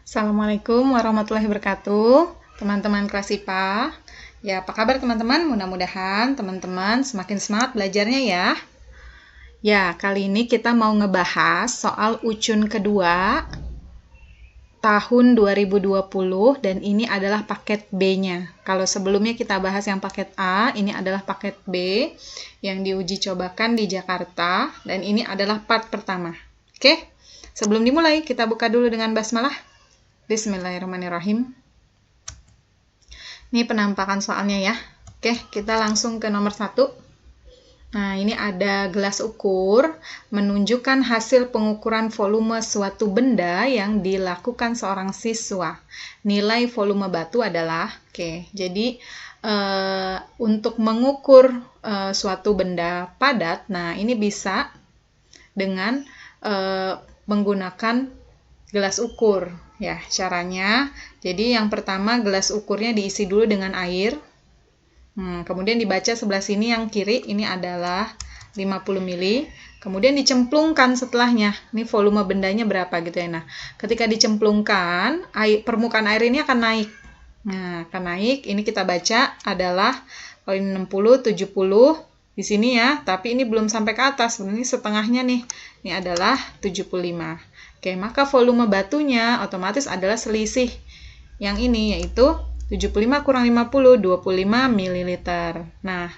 Assalamualaikum warahmatullahi wabarakatuh, teman-teman kelas IPA. Ya, apa kabar teman-teman? Mudah-mudahan teman-teman semakin semangat belajarnya ya. Ya, kali ini kita mau ngebahas soal ucun kedua tahun 2020 dan ini adalah paket B-nya. Kalau sebelumnya kita bahas yang paket A, ini adalah paket B yang diuji cobakan di Jakarta dan ini adalah part pertama. Oke? Sebelum dimulai, kita buka dulu dengan basmalah. Bismillahirrahmanirrahim. Ini penampakan soalnya ya. Oke, kita langsung ke nomor 1. Nah, ini ada gelas ukur menunjukkan hasil pengukuran volume suatu benda yang dilakukan seorang siswa. Nilai volume batu adalah, jadi untuk mengukur suatu benda padat, nah ini bisa dengan menggunakan gelas ukur. Ya, caranya, jadi yang pertama gelas ukurnya diisi dulu dengan air. Kemudian dibaca sebelah sini yang kiri, ini adalah 50 ml. Kemudian dicemplungkan setelahnya. Ini volume bendanya berapa gitu ya. Nah, ketika dicemplungkan, permukaan air ini akan naik. Nah, akan naik. Ini kita baca adalah kalau ini 60, 70 di sini ya, tapi ini belum sampai ke atas. Ini setengahnya nih. Ini adalah 75. Oke, maka volume batunya otomatis adalah selisih yang ini, yaitu 75 kurang 50, 25 ml. Nah,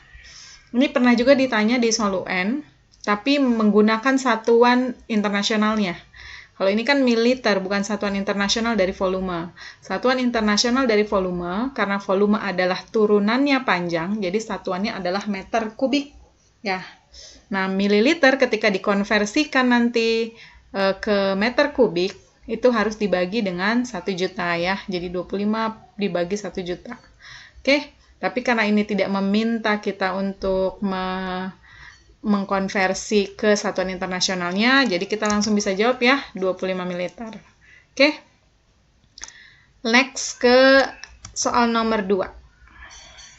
ini pernah juga ditanya di soal UN, tapi menggunakan satuan internasionalnya. Kalau ini kan mililiter, bukan satuan internasional dari volume. Satuan internasional dari volume, karena volume adalah turunannya panjang, jadi satuannya adalah meter kubik. Ya. Nah, mililiter ketika dikonversikan nanti ke meter kubik, itu harus dibagi dengan 1 juta ya. Jadi 25 dibagi 1 juta. Oke, tapi karena ini tidak meminta kita untuk mengkonversi ke satuan internasionalnya, jadi kita langsung bisa jawab ya, 25 ml. Oke. Next ke soal nomor 2.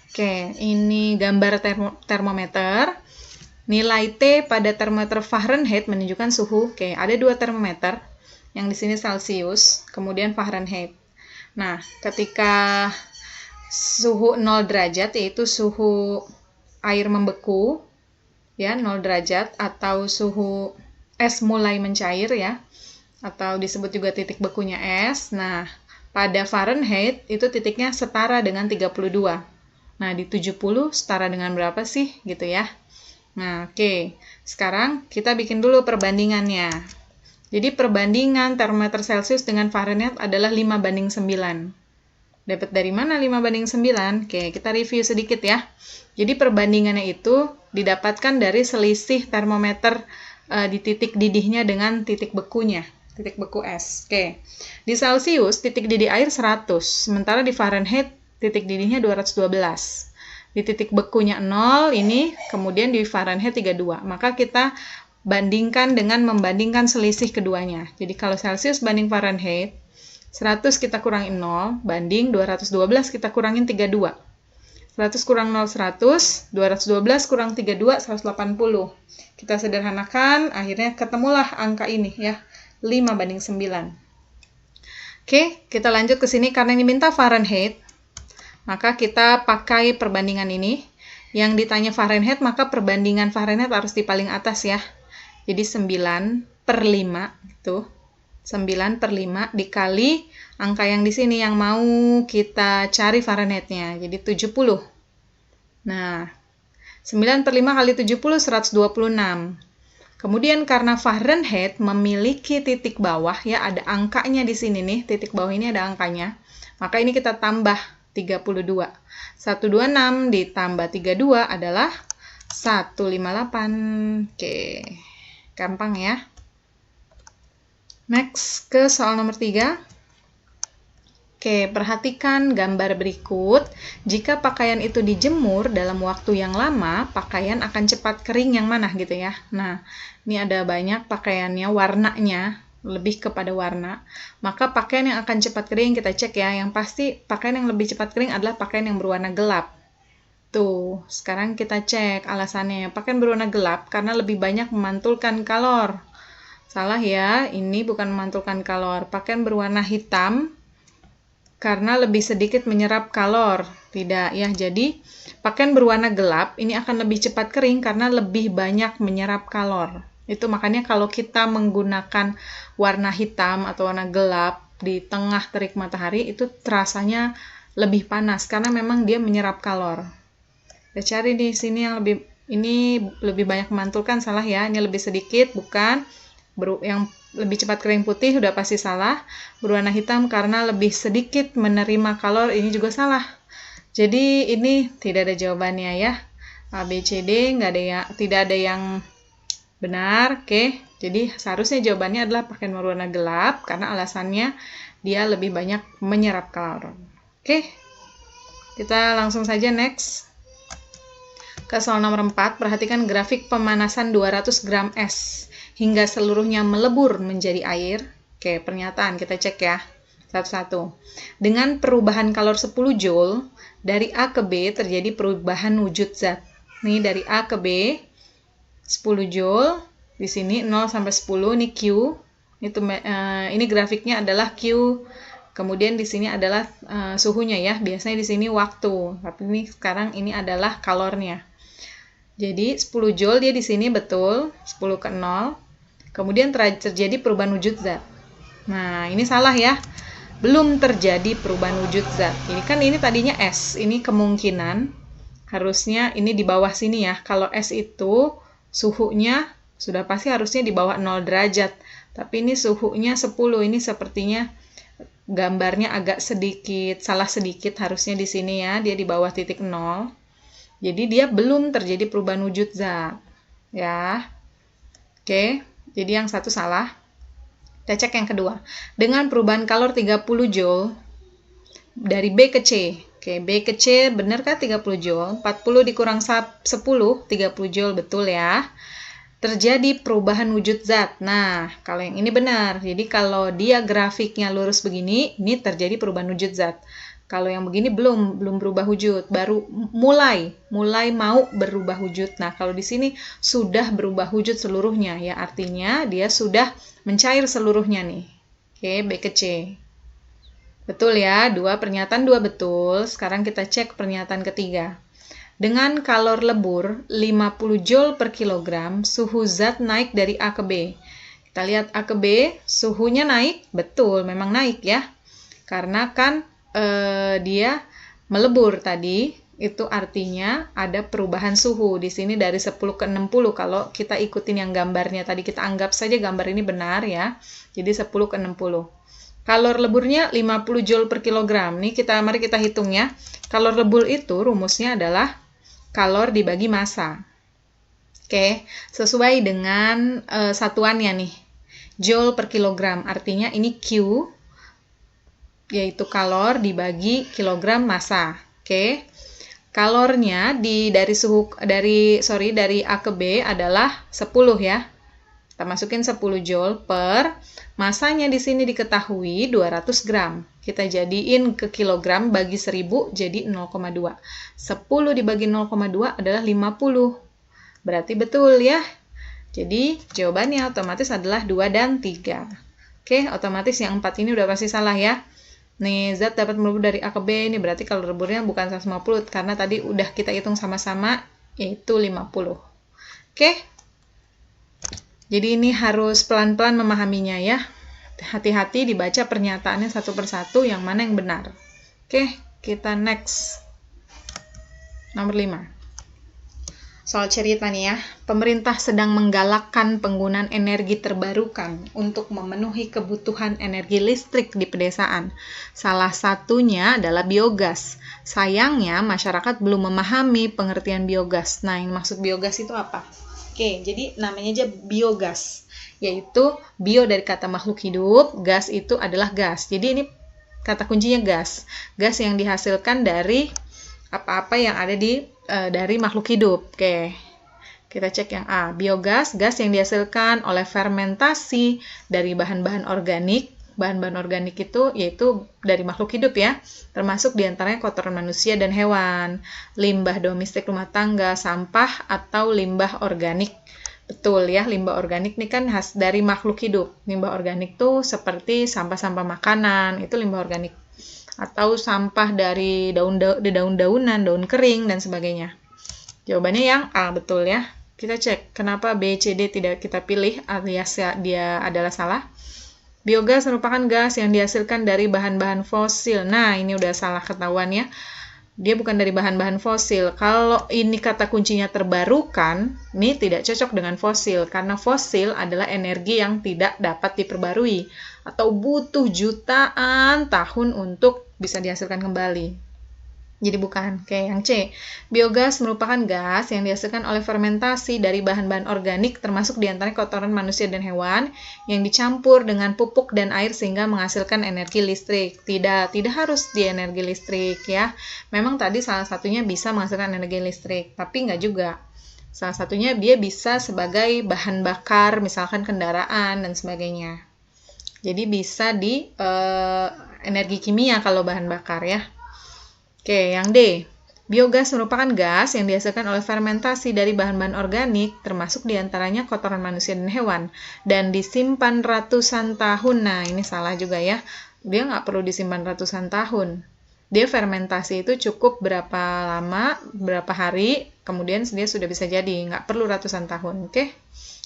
Oke, ini gambar termometer. Nilai T pada termometer Fahrenheit menunjukkan suhu. Oke, ada 2 termometer. Yang di sini Celsius, kemudian Fahrenheit. Nah, ketika suhu 0 derajat, yaitu suhu air membeku, ya 0 derajat, atau suhu es mulai mencair ya, atau disebut juga titik bekunya es. Nah, pada Fahrenheit itu titiknya setara dengan 32. Nah, di 70 setara dengan berapa sih gitu ya. Nah, oke. Sekarang kita bikin dulu perbandingannya. Jadi perbandingan termometer Celsius dengan Fahrenheit adalah 5:9. Dapat dari mana 5:9? Oke, kita review sedikit ya. Jadi perbandingannya itu didapatkan dari selisih termometer di titik didihnya dengan titik bekunya, titik beku es. Oke. Di Celsius titik didih air 100, sementara di Fahrenheit titik didihnya 212. Di titik bekunya 0 ini, kemudian di Fahrenheit 32. Maka kita bandingkan dengan membandingkan selisih keduanya. Jadi kalau Celsius banding Fahrenheit, 100 kita kurangin 0, banding 212 kita kurangin 32. 100 kurang 0, 100, 212 kurang 32, 180. Kita sederhanakan, akhirnya ketemulah angka ini ya, 5:9. Oke, kita lanjut ke sini karena ini minta Fahrenheit. Maka kita pakai perbandingan ini. Yang ditanya Fahrenheit, maka perbandingan Fahrenheit harus di paling atas ya. Jadi 9/5 gitu. 9/5 dikali angka yang di sini yang mau kita cari Fahrenheit-nya. Jadi 70. Nah, 9/5 kali 70, 126. Kemudian karena Fahrenheit memiliki titik bawah, ya ada angkanya di sini nih, titik bawah ini ada angkanya. Maka ini kita tambah 32. 126 ditambah 32 adalah 158. Oke, gampang ya. Next ke soal nomor 3. Oke, perhatikan gambar berikut. Jika pakaian itu dijemur dalam waktu yang lama, pakaian akan cepat kering yang mana gitu ya. Nah, ini ada banyak pakaiannya, warnanya, lebih kepada warna. Maka pakaian yang akan cepat kering kita cek ya. Yang pasti pakaian yang lebih cepat kering adalah pakaian yang berwarna gelap. Tuh, sekarang kita cek alasannya. Pakaian berwarna gelap karena lebih banyak memantulkan kalor. Salah ya, ini bukan memantulkan kalor. Pakaian berwarna hitam karena lebih sedikit menyerap kalor. Tidak ya, jadi pakaian berwarna gelap ini akan lebih cepat kering karena lebih banyak menyerap kalor. Itu makanya kalau kita menggunakan warna hitam atau warna gelap di tengah terik matahari itu terasanya lebih panas karena memang dia menyerap kalor. Kita cari di sini yang lebih banyak memantulkan, salah ya. Ini lebih sedikit, bukan. Yang lebih cepat kering putih udah pasti salah. Berwarna hitam karena lebih sedikit menerima kalor, ini juga salah. Jadi ini tidak ada jawabannya ya. A, B, C, D tidak ada yang benar. Oke. Jadi seharusnya jawabannya adalah pakaian berwarna gelap karena alasannya dia lebih banyak menyerap kalor. Oke. Kita langsung saja next. Ke soal nomor 4, perhatikan grafik pemanasan 200 gram es hingga seluruhnya melebur menjadi air. Oke, pernyataan kita cek ya, satu-satu. Dengan perubahan kalor 10 Joule, dari A ke B terjadi perubahan wujud zat. Nih, dari A ke B, 10 Joule, di sini 0 sampai 10, ini Q. Ini grafiknya adalah Q. Kemudian di sini adalah suhunya ya, biasanya di sini waktu. Tapi ini sekarang ini adalah kalornya. Jadi 10 Joule dia di sini betul, 10 ke 0. Kemudian terjadi perubahan wujud zat. Nah, ini salah ya. Belum terjadi perubahan wujud zat. Ini tadinya S. Ini kemungkinan harusnya ini di bawah sini ya. Kalau S itu suhunya sudah pasti harusnya di bawah 0 derajat. Tapi ini suhunya 10. Ini sepertinya gambarnya agak sedikit, salah sedikit harusnya di sini ya. Dia di bawah titik 0. Jadi dia belum terjadi perubahan wujud zat. Ya. Oke. Jadi yang satu salah. Kita cek yang kedua. Dengan perubahan kalor 30 Joule dari B ke C. Oke, B ke C benarkah 30 Joule? 40 dikurang 10, 30 Joule, betul ya. Terjadi perubahan wujud zat. Nah, kalau yang ini benar. Jadi kalau dia grafiknya lurus begini, ini terjadi perubahan wujud zat. Kalau yang begini belum berubah wujud, baru mulai mau berubah wujud. Nah, kalau di sini sudah berubah wujud seluruhnya, ya artinya dia sudah mencair seluruhnya nih. Oke, B ke C. Betul ya, pernyataan 2 betul. Sekarang kita cek pernyataan ketiga. Dengan kalor lebur 50 Joule per kilogram, suhu zat naik dari A ke B. Kita lihat A ke B, suhunya naik, betul, memang naik ya. Karena kan dia melebur tadi, itu artinya ada perubahan suhu. Di sini dari 10 ke 60, kalau kita ikutin yang gambarnya tadi, kita anggap saja gambar ini benar ya. Jadi 10 ke 60. Kalor leburnya 50 Joule per kilogram. Nih mari kita hitung ya. Kalor lebur itu rumusnya adalah kalor dibagi massa. Oke, sesuai dengan satuannya nih. Joule per kilogram, artinya ini Q, yaitu kalor dibagi kilogram massa. Oke. Kalornya dari A ke B adalah 10 ya. Kita masukin 10 Joule per massanya di sini diketahui 200 gram. Kita jadiin ke kilogram bagi 1000 jadi 0,2. 10 dibagi 0,2 adalah 50. Berarti betul ya. Jadi jawabannya otomatis adalah 2 dan 3. Oke, otomatis yang 4 ini udah pasti salah ya. Nih, zat dapat melebur dari A ke B, ini berarti kalor leburnya bukan 150, karena tadi udah kita hitung sama-sama, yaitu 50. Oke? Jadi ini harus pelan-pelan memahaminya ya. Hati-hati dibaca pernyataannya satu persatu, yang mana yang benar. Oke, kita next. Nomor 5. Soal cerita nih ya, pemerintah sedang menggalakkan penggunaan energi terbarukan untuk memenuhi kebutuhan energi listrik di pedesaan. Salah satunya adalah biogas. Sayangnya, masyarakat belum memahami pengertian biogas. Nah, yang maksud biogas itu apa? Oke, jadi namanya aja biogas, yaitu bio dari kata makhluk hidup, gas itu adalah gas. Jadi ini kata kuncinya gas. Gas yang dihasilkan dari apa-apa yang ada dari makhluk hidup. Oke, kita cek yang A. Biogas, gas yang dihasilkan oleh fermentasi dari bahan-bahan organik. Bahan-bahan organik itu yaitu dari makhluk hidup ya, termasuk diantaranya kotoran manusia dan hewan, limbah domestik rumah tangga, sampah atau limbah organik. Betul ya, limbah organik ini kan khas dari makhluk hidup. Limbah organik tuh seperti sampah-sampah makanan, itu limbah organik. Atau sampah dari daun-daunan, daun kering, dan sebagainya. Jawabannya yang A, betul ya. Kita cek kenapa B, C, D tidak kita pilih alias dia adalah salah. Biogas merupakan gas yang dihasilkan dari bahan-bahan fosil. Nah, ini udah salah ketahuan ya. Dia bukan dari bahan-bahan fosil. Kalau ini kata kuncinya terbarukan, ini tidak cocok dengan fosil. Karena fosil adalah energi yang tidak dapat diperbarui. Atau butuh jutaan tahun untuk bisa dihasilkan kembali. Jadi bukan. Oke, yang C. Biogas merupakan gas yang dihasilkan oleh fermentasi dari bahan-bahan organik termasuk diantaranya kotoran manusia dan hewan yang dicampur dengan pupuk dan air sehingga menghasilkan energi listrik. Tidak harus di energi listrik ya. Memang tadi salah satunya bisa menghasilkan energi listrik, tapi nggak juga. Salah satunya dia bisa sebagai bahan bakar, misalkan kendaraan dan sebagainya. Jadi bisa di energi kimia kalau bahan bakar ya. Oke, yang D. Biogas merupakan gas yang dihasilkan oleh fermentasi dari bahan-bahan organik, termasuk diantaranya kotoran manusia dan hewan, dan disimpan ratusan tahun. Nah, ini salah juga ya. Dia nggak perlu disimpan ratusan tahun. Dia fermentasi itu cukup berapa lama, berapa hari, kemudian dia sudah bisa jadi. Nggak perlu ratusan tahun, oke?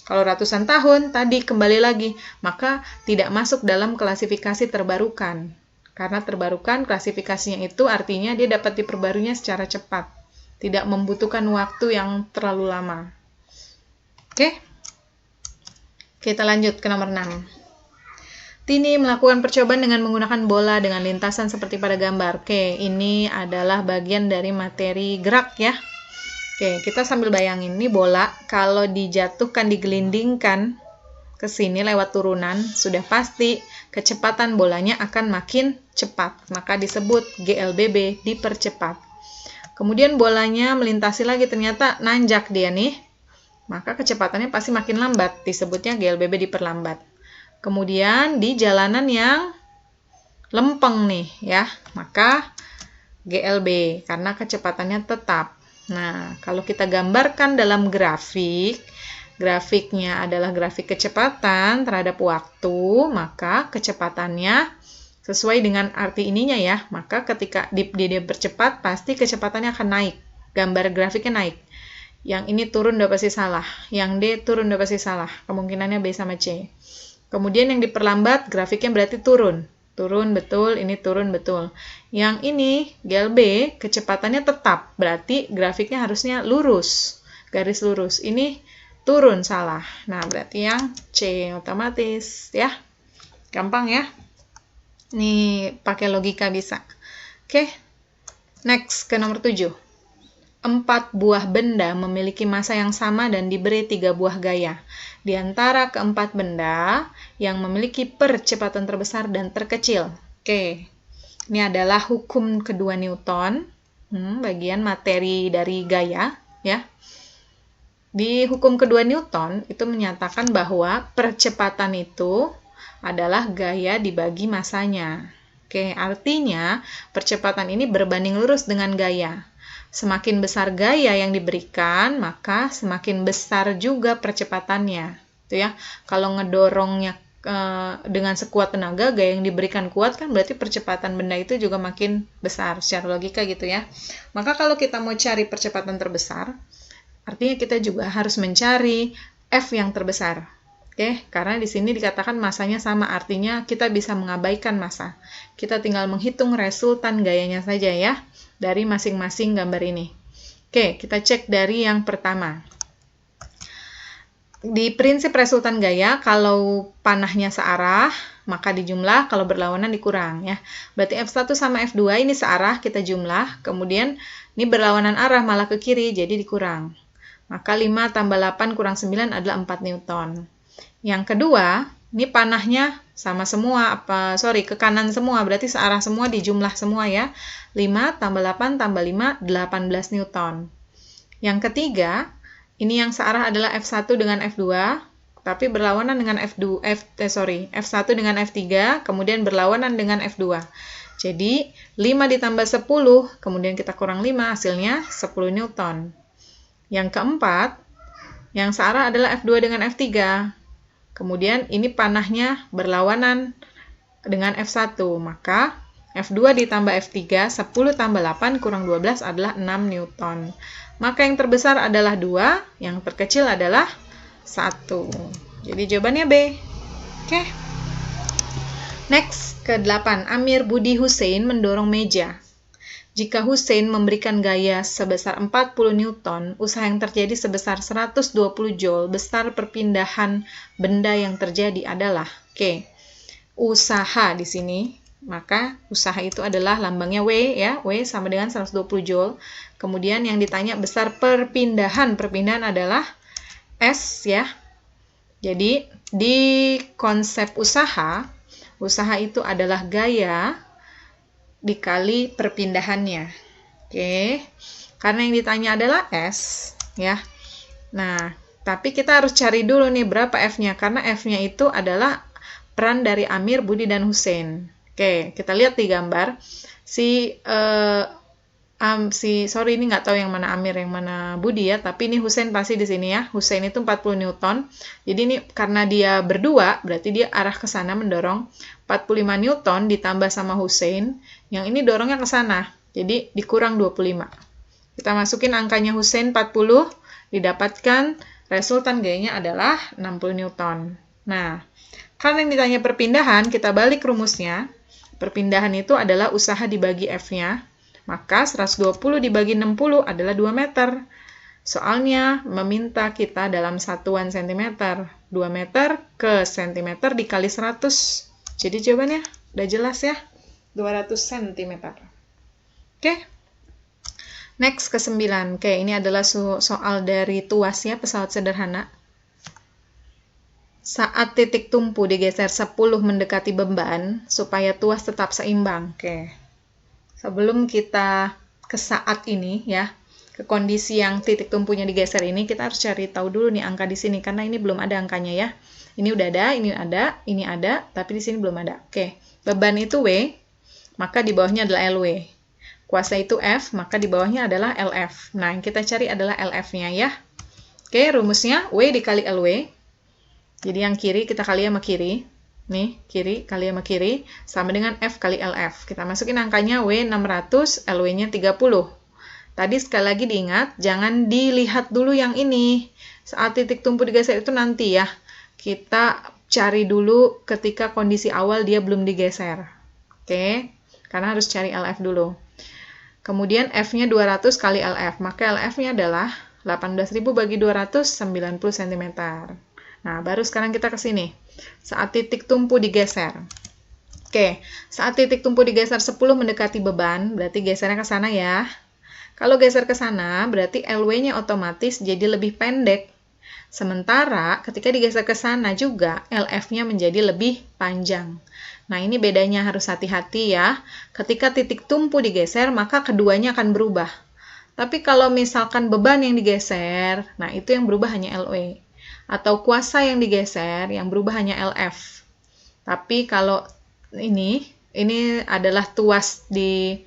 Kalau ratusan tahun, tadi kembali lagi, maka tidak masuk dalam klasifikasi terbarukan. Karena terbarukan klasifikasinya itu artinya dia dapat diperbaruinya secara cepat. Tidak membutuhkan waktu yang terlalu lama. Oke? Kita lanjut ke nomor 6. Tini melakukan percobaan dengan menggunakan bola dengan lintasan seperti pada gambar. Oke, ini adalah bagian dari materi gerak ya. Oke, kita sambil bayangin. Ini bola kalau dijatuhkan, digelindingkan ke sini lewat turunan, sudah pasti kecepatan bolanya akan makin cepat. Maka disebut GLBB, dipercepat. Kemudian bolanya melintasi lagi, ternyata nanjak dia nih. Maka kecepatannya pasti makin lambat, disebutnya GLBB diperlambat. Kemudian di jalanan yang lempeng nih ya, maka GLB karena kecepatannya tetap. Nah, kalau kita gambarkan dalam grafiknya adalah grafik kecepatan terhadap waktu, maka kecepatannya sesuai dengan arti ininya ya. Maka ketika dia bercepat, pasti kecepatannya akan naik. Gambar grafiknya naik. Yang ini turun udah pasti salah. Yang D turun udah pasti salah. Kemungkinannya B sama C. Kemudian yang diperlambat, grafiknya berarti turun. Turun betul, ini turun betul. Yang ini, GLB, kecepatannya tetap. Berarti grafiknya harusnya lurus. Garis lurus. Ini turun salah. Nah, berarti yang C otomatis ya. Gampang ya. Nih, pakai logika bisa. Oke. Next ke nomor 7. 4 buah benda memiliki massa yang sama dan diberi 3 buah gaya. Di antara keempat benda yang memiliki percepatan terbesar dan terkecil. Oke. Ini adalah hukum kedua Newton. Bagian materi dari gaya ya. Di hukum kedua Newton itu menyatakan bahwa percepatan itu adalah gaya dibagi massanya. Oke, artinya percepatan ini berbanding lurus dengan gaya. Semakin besar gaya yang diberikan, maka semakin besar juga percepatannya. Itu ya. Kalau ngedorongnya dengan sekuat tenaga, gaya yang diberikan kuat kan berarti percepatan benda itu juga makin besar secara logika gitu ya. Maka kalau kita mau cari percepatan terbesar, artinya kita juga harus mencari F yang terbesar. Oke, karena di sini dikatakan massanya sama, artinya kita bisa mengabaikan massa. Kita tinggal menghitung resultan gayanya saja ya, dari masing-masing gambar ini. Oke, kita cek dari yang pertama. Di prinsip resultan gaya, kalau panahnya searah, maka dijumlah, kalau berlawanan dikurang ya. Berarti F1 sama F2 ini searah, kita jumlah, kemudian ini berlawanan arah malah ke kiri, jadi dikurang. Maka 5 tambah 8 kurang 9 adalah 4 Newton. Yang kedua, ini panahnya sama semua, ke kanan semua, berarti searah semua, dijumlah semua ya. 5 tambah 8 tambah 5, 18 Newton. Yang ketiga, ini yang searah adalah F1 dengan F2, tapi berlawanan dengan F1 dengan F3, kemudian berlawanan dengan F2. Jadi, 5 ditambah 10, kemudian kita kurang 5, hasilnya 10 Newton. Yang keempat, Yang searah adalah F2 dengan F3. Kemudian ini panahnya berlawanan dengan F1, maka F2 ditambah F3, 10 tambah 8 kurang 12 adalah 6 Newton. Maka yang terbesar adalah 2, yang terkecil adalah 1. Jadi jawabannya B. Oke. Next, ke-8. Amir Budi Hussein mendorong meja. Jika Hussein memberikan gaya sebesar 40 Newton, usaha yang terjadi sebesar 120 Joule, besar perpindahan benda yang terjadi adalah, usaha di sini, maka usaha itu adalah lambangnya W ya, W sama dengan 120 Joule. Kemudian yang ditanya besar perpindahan adalah S ya. Jadi di konsep usaha itu adalah gaya dikali perpindahannya. Karena yang ditanya adalah S ya. Nah, tapi kita harus cari dulu nih berapa F-nya, karena F-nya itu adalah peran dari Amir, Budi, dan Hussein. Kita lihat di gambar. Sorry ini nggak tahu yang mana Amir, yang mana Budi ya, tapi ini Hussein pasti di sini ya. Hussein itu 40 Newton. Jadi ini karena dia berdua, berarti dia arah ke sana mendorong 45 Newton ditambah sama Hussein. Yang ini dorongnya ke sana. Jadi dikurang 25. Kita masukin angkanya Hussein 40, didapatkan resultan gayanya adalah 60 Newton. Nah, karena yang ditanya perpindahan, kita balik rumusnya. Perpindahan itu adalah usaha dibagi F-nya. Maka 120 dibagi 60 adalah 2 meter. Soalnya meminta kita dalam satuan cm. 2 meter ke cm dikali 100. Jadi jawabannya udah jelas ya. 200 cm. Next ke-9. Ini adalah soal dari tuas ya, pesawat sederhana. Saat titik tumpu digeser 10 mendekati beban supaya tuas tetap seimbang. Sebelum kita ke saat ini ya, ke kondisi yang titik tumpunya digeser ini, kita harus cari tahu dulu nih angka di sini karena ini belum ada angkanya ya. Ini udah ada, ini ada, tapi di sini belum ada. Beban itu W, maka di bawahnya adalah LW. Kuasa itu F, maka di bawahnya adalah LF. Nah, yang kita cari adalah LF-nya ya. Rumusnya W dikali LW. Jadi yang kiri kita kali sama kiri. Nih, kiri kali sama kiri, sama dengan F kali LF. Kita masukin angkanya W 600, LW-nya 30. Tadi sekali lagi diingat, jangan dilihat dulu yang ini. Saat titik tumpu digeser itu nanti ya. Kita cari dulu ketika kondisi awal dia belum digeser. Karena harus cari LF dulu. Kemudian F-nya 200 kali LF, maka LF-nya adalah 18.000 bagi 200, 90 cm. Nah, baru sekarang kita ke sini. Saat titik tumpu digeser. Saat titik tumpu digeser 10 mendekati beban, berarti gesernya ke sana ya. Kalau geser ke sana, berarti LW-nya otomatis jadi lebih pendek. Sementara ketika digeser ke sana juga, LF-nya menjadi lebih panjang. Nah, ini bedanya harus hati-hati ya. Ketika titik tumpu digeser, maka keduanya akan berubah. Tapi kalau misalkan beban yang digeser, nah itu yang berubah hanya LW. Atau kuasa yang digeser, yang berubah hanya LF. Tapi kalau ini adalah tuas di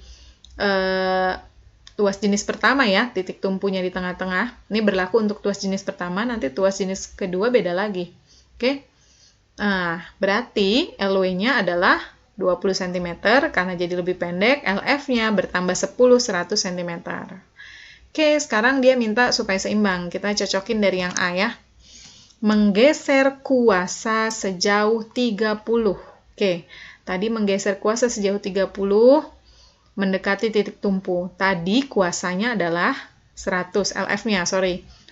tuas jenis pertama ya, titik tumpunya di tengah-tengah. Ini berlaku untuk tuas jenis pertama, nanti tuas jenis kedua beda lagi. Nah, berarti LW-nya adalah 20 cm karena jadi lebih pendek, LF-nya bertambah 10, 100 cm. Sekarang dia minta supaya seimbang. Kita cocokin dari yang A ya. Menggeser kuasa sejauh 30. Tadi menggeser kuasa sejauh 30 mendekati titik tumpu. Tadi kuasanya adalah 100, LF-nya,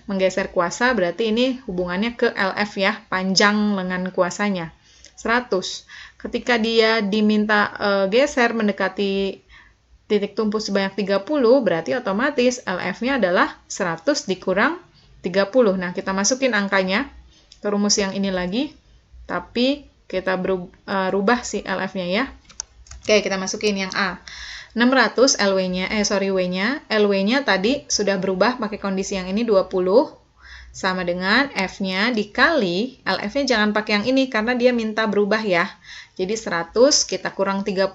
Menggeser kuasa berarti ini hubungannya ke LF ya, panjang lengan kuasanya. 100. Ketika dia diminta geser mendekati titik tumpu sebanyak 30, berarti otomatis LF-nya adalah 100 dikurang 30. Nah, kita masukin angkanya ke rumus yang ini lagi, tapi kita rubah si LF-nya ya. Kita masukin yang A. 600 W-nya, LW-nya tadi sudah berubah pakai kondisi yang ini 20, sama dengan F-nya dikali, LF-nya jangan pakai yang ini karena dia minta berubah ya. Jadi 100 kita kurang 30.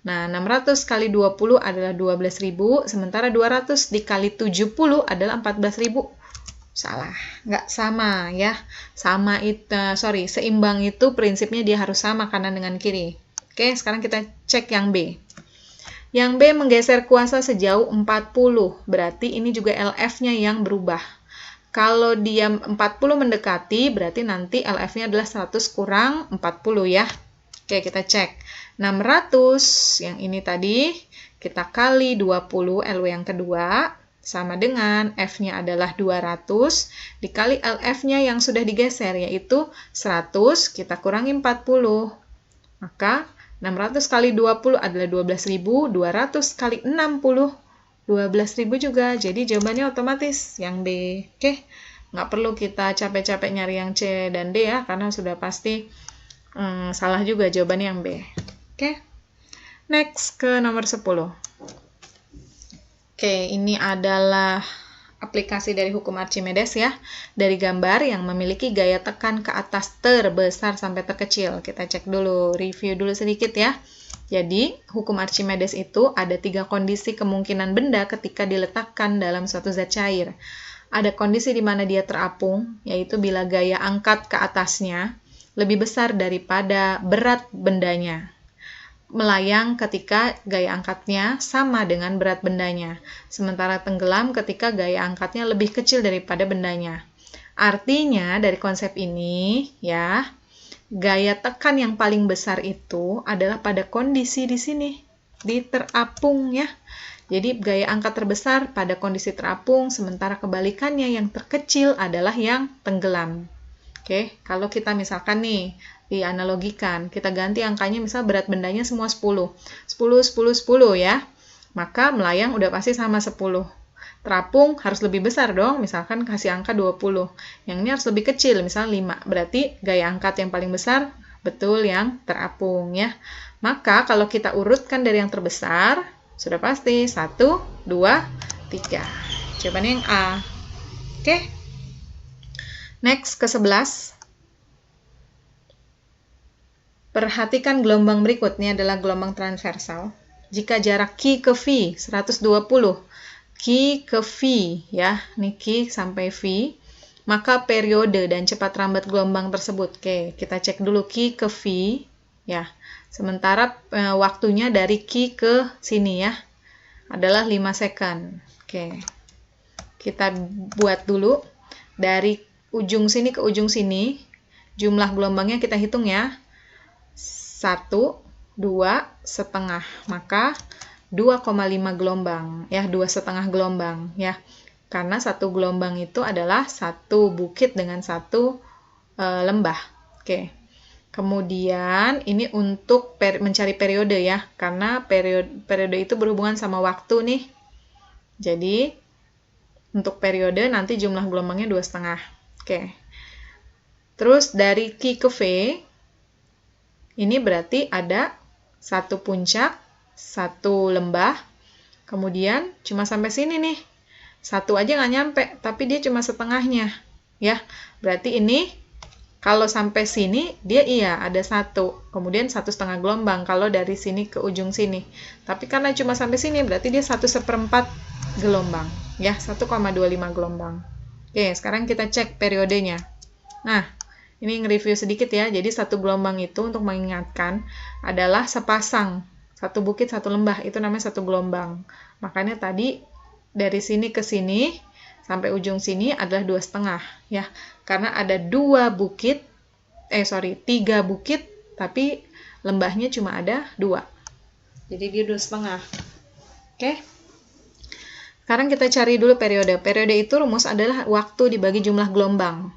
Nah, 600 kali 20 adalah 12.000, sementara 200 dikali 70 adalah 14.000. Salah, nggak sama ya. Seimbang itu prinsipnya dia harus sama kanan dengan kiri. Oke, sekarang kita cek yang B. Yang B menggeser kuasa sejauh 40, berarti ini juga LF-nya yang berubah. Kalau dia 40 mendekati, berarti nanti LF-nya adalah 100 kurang 40 ya. Oke, kita cek. 600, yang ini tadi, kita kali 20 LW yang kedua, sama dengan F-nya adalah 200, dikali LF-nya yang sudah digeser, yaitu 100, kita kurangi 40. Maka 600 kali 20 adalah 12.000, 200 kali 60, 12.000 juga. Jadi jawabannya otomatis yang B. Oke, nggak perlu kita capek-capek nyari yang C dan D ya, karena sudah pasti salah juga jawabannya yang B. Oke, next ke nomor 10. Oke, ini adalah aplikasi dari hukum Archimedes ya. Dari gambar yang memiliki gaya tekan ke atas terbesar sampai terkecil. Kita cek dulu, review dulu sedikit ya. Jadi, hukum Archimedes itu ada 3 kondisi kemungkinan benda ketika diletakkan dalam suatu zat cair. Ada kondisi di mana dia terapung, yaitu bila gaya angkat ke atasnya lebih besar daripada berat bendanya. Melayang ketika gaya angkatnya sama dengan berat bendanya, sementara tenggelam ketika gaya angkatnya lebih kecil daripada bendanya. Artinya dari konsep ini ya, gaya tekan yang paling besar itu adalah pada kondisi di sini, di terapung ya. Jadi gaya angkat terbesar pada kondisi terapung, sementara kebalikannya yang terkecil adalah yang tenggelam. Oke, kalau kita misalkan nih, dianalogikan, kita ganti angkanya misal berat bendanya semua 10. 10, 10, 10 ya. Maka melayang udah pasti sama 10. Terapung harus lebih besar dong, misalkan kasih angka 20. Yang ini harus lebih kecil, misal 5. Berarti gaya angkat yang paling besar, betul yang terapung ya. Maka kalau kita urutkan dari yang terbesar, sudah pasti 1, 2, 3. Jawabannya yang A. Oke. Next ke 11. Perhatikan gelombang berikutnya adalah gelombang transversal. Jika jarak Q ke V 120, Q ke V ya, ini Q sampai V, maka periode dan cepat rambat gelombang tersebut. Oke, kita cek dulu Q ke V ya. Sementara waktunya dari Q ke sini ya adalah 5 second. Oke. Kita buat dulu dari ujung sini ke ujung sini, jumlah gelombangnya kita hitung ya. 1, 2, setengah. Maka 2,5 gelombang. Ya, 2,5 gelombang. Ya, karena satu gelombang itu adalah satu bukit dengan satu lembah. Oke. Kemudian ini untuk mencari periode ya. Karena periode itu berhubungan sama waktu nih. Jadi, untuk periode nanti jumlah gelombangnya 2,5. Oke. Terus dari Q ke V, ini berarti ada satu puncak, satu lembah, kemudian cuma sampai sini nih. Satu aja nggak nyampe, tapi dia cuma setengahnya. Ya, berarti ini kalau sampai sini, dia iya ada satu. Kemudian 1,5 gelombang kalau dari sini ke ujung sini. Tapi karena cuma sampai sini, berarti dia 1/4 gelombang. Ya, 1,25 gelombang. Oke, sekarang kita cek periodenya. Nah, ini nge-review sedikit ya. Jadi satu gelombang itu untuk mengingatkan adalah sepasang. Satu bukit, satu lembah. Itu namanya satu gelombang. Makanya tadi dari sini ke sini sampai ujung sini adalah 2,5 ya. Karena ada 3 bukit, tapi lembahnya cuma ada 2. Jadi dia 2,5. Oke. Sekarang kita cari dulu periode. Periode itu rumus adalah waktu dibagi jumlah gelombang.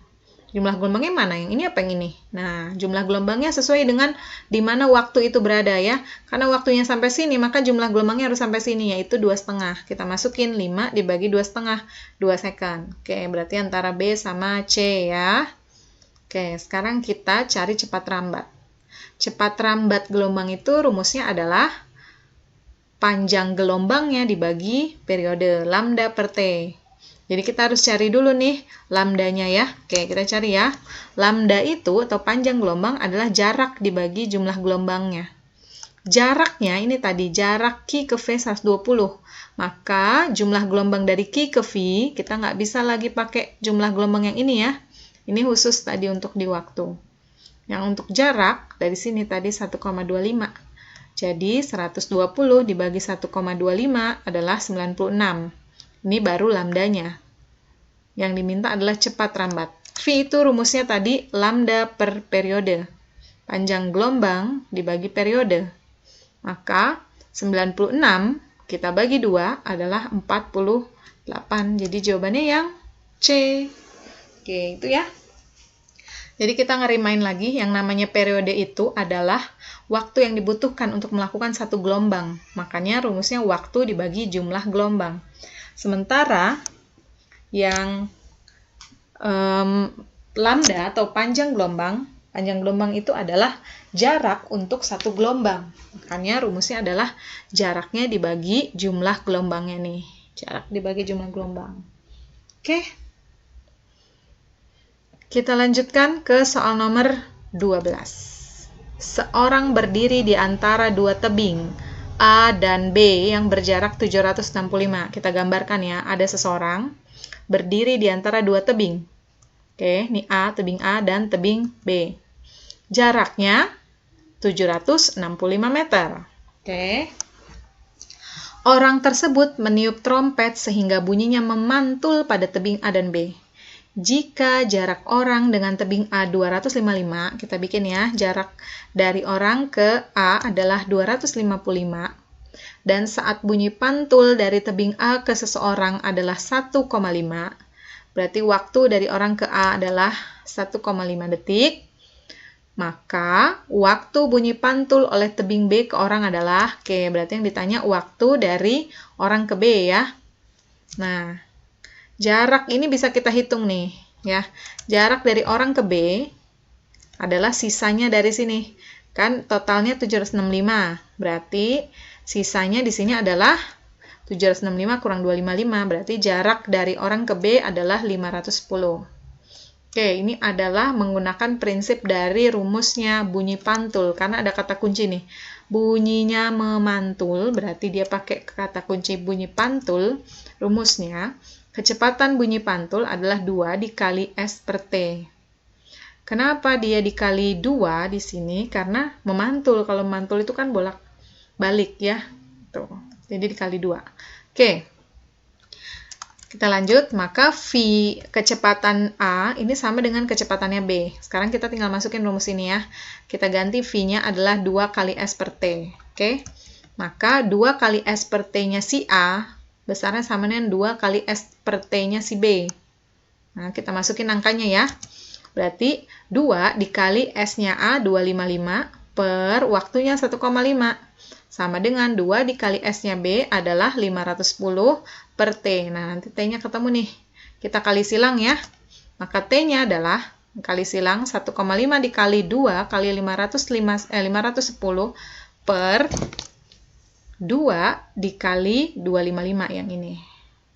Jumlah gelombangnya mana? Yang ini apa yang ini? Nah, jumlah gelombangnya sesuai dengan di mana waktu itu berada ya. Karena waktunya sampai sini, maka jumlah gelombangnya harus sampai sini, yaitu 2,5. Kita masukin 5 dibagi 2,5, 2 second. Oke, berarti antara B sama C ya. Oke, sekarang kita cari cepat rambat. Cepat rambat gelombang itu rumusnya adalah panjang gelombangnya dibagi periode lambda per T. Jadi kita harus cari dulu nih lambdanya ya. Oke, kita cari ya. Lambda itu atau panjang gelombang adalah jarak dibagi jumlah gelombangnya. jaraknya ini tadi, jarak Q ke V 120. Maka jumlah gelombang dari Q ke V, kita nggak bisa lagi pakai jumlah gelombang yang ini ya. Ini khusus tadi untuk di waktu. Yang untuk jarak, dari sini tadi 1,25. Jadi 120 dibagi 1,25 adalah 96. Ini baru lambdanya. Yang diminta adalah cepat rambat. V itu rumusnya tadi lambda per periode. Panjang gelombang dibagi periode. Maka 96 kita bagi 2 adalah 48. Jadi jawabannya yang C. Oke, itu ya. Jadi kita ngerimain lagi, yang namanya periode itu adalah waktu yang dibutuhkan untuk melakukan satu gelombang. Makanya rumusnya waktu dibagi jumlah gelombang. Sementara yang lambda atau panjang gelombang itu adalah jarak untuk satu gelombang. Makanya rumusnya adalah jaraknya dibagi jumlah gelombangnya nih. Jarak dibagi jumlah gelombang. Oke. Kita lanjutkan ke soal nomor 12. Seorang berdiri di antara dua tebing A dan B yang berjarak 765. Kita gambarkan ya, ada seseorang berdiri di antara dua tebing. Oke, ini A, tebing A dan tebing B. Jaraknya 765 meter. Oke. Orang tersebut meniup trompet sehingga bunyinya memantul pada tebing A dan B. Jika jarak orang dengan tebing A 255, kita bikin ya, jarak dari orang ke A adalah 255, dan saat bunyi pantul dari tebing A ke seseorang adalah 1,5, berarti waktu dari orang ke A adalah 1,5 detik, maka waktu bunyi pantul oleh tebing B ke orang adalah, oke, berarti yang ditanya waktu dari orang ke B ya. Nah, jarak ini bisa kita hitung nih, ya. Jarak dari orang ke B adalah sisanya dari sini. Kan totalnya 765. Berarti sisanya di sini adalah 765 kurang 255. Berarti jarak dari orang ke B adalah 510. Oke, ini adalah menggunakan prinsip dari rumusnya bunyi pantul. Karena ada kata kunci nih. Bunyinya memantul, berarti dia pakai kata kunci bunyi pantul. Rumusnya, kecepatan bunyi pantul adalah 2 dikali S per T. Kenapa dia dikali 2 di sini? Karena memantul. Kalau memantul itu kan bolak-balik ya. Tuh. Jadi dikali 2. Oke. Kita lanjut. Maka V kecepatan A ini sama dengan kecepatannya B. Sekarang kita tinggal masukin rumus ini ya. Kita ganti V-nya adalah 2 kali S per T. Oke. Maka 2 kali S per T-nya si A besarnya sama dengan 2 kali S per T-nya si B. Nah, kita masukin angkanya ya. Berarti 2 dikali S-nya A, 255, per waktunya 1,5. Sama dengan 2 dikali S-nya B adalah 510 per T. Nah, nanti T-nya ketemu nih. Kita kali silang ya. Maka T-nya adalah, kali silang, 1,5 dikali 2 kali 510 per 2 dikali 255 yang ini.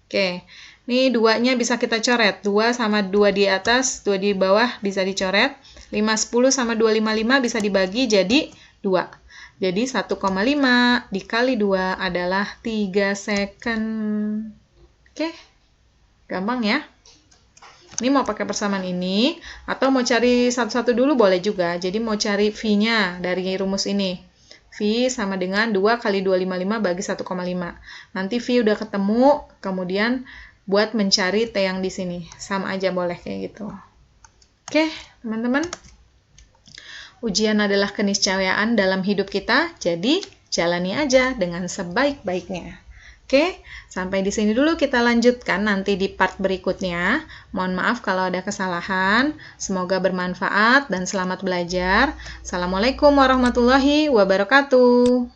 Oke, ini 2-nya bisa kita coret. 2 sama 2 di atas, 2 di bawah bisa dicoret. 510 sama 255 bisa dibagi jadi 2. Jadi 1,5 dikali 2 adalah 3 second. Oke, gampang ya. Ini mau pakai persamaan ini, atau mau cari satu-satu dulu boleh juga. Jadi mau cari V-nya dari rumus ini. V sama dengan 2 kali 255 bagi 1,5. Nanti V udah ketemu, kemudian buat mencari T yang di sini. Sama aja boleh kayak gitu. Oke, teman-teman. Ujian adalah keniscayaan dalam hidup kita, jadi jalani aja dengan sebaik-baiknya. Oke, sampai di sini dulu, kita lanjutkan nanti di part berikutnya. Mohon maaf kalau ada kesalahan. Semoga bermanfaat dan selamat belajar. Assalamualaikum warahmatullahi wabarakatuh.